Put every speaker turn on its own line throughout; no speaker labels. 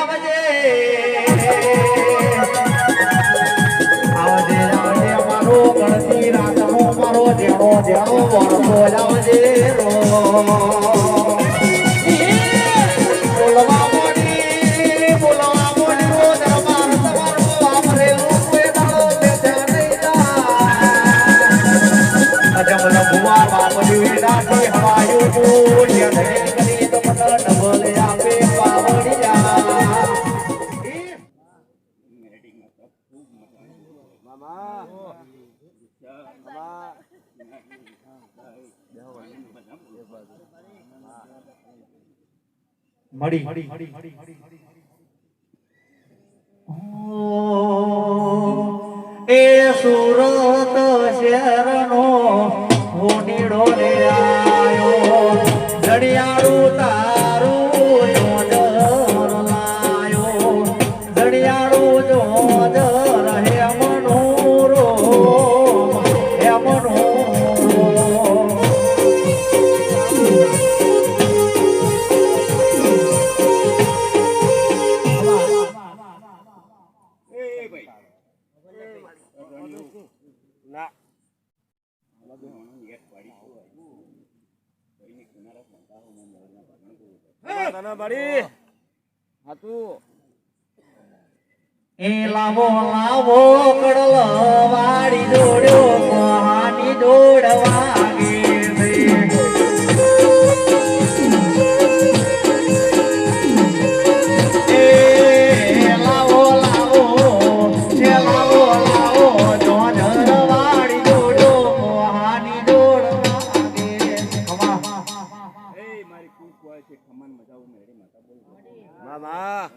આવજે આવજે આવજે મારો ગણતી રાતનો મારો જેણો જેણો વરસો આવજે રો બોલવા મોડી રો દરબાર તમારો વાપરે કોઈ દાડો બેઠા નહીં જા અજમલ ભુવા બાપડી વિરાટી હવાયું પૂર્ય ધરે કરી તો મને ડબલ આપે પાવડિયા મડી એ સુરત શહેરનો હોનીડો લે આયો ઘડિયાળું તારું જોદર લાયો ઘડિયાળું જોદર હે મનોરો હે મનોરો એ લાવો લાવો કડલ વાડી જોડ્યો કહાની જોડ વાગે એ લાવો લાવો એ લાવો લાવો જોધર વાડી જોડ્યો કહાની જોડ વાગે ખમા એ મારી કૂક હોય છે ખમન મજાવું મેરે માતા બોલ મામા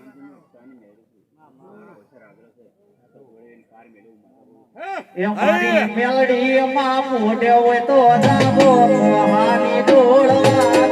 મારી મેલડી માં મોઢે હોય તો જાબો હાની ડોળવા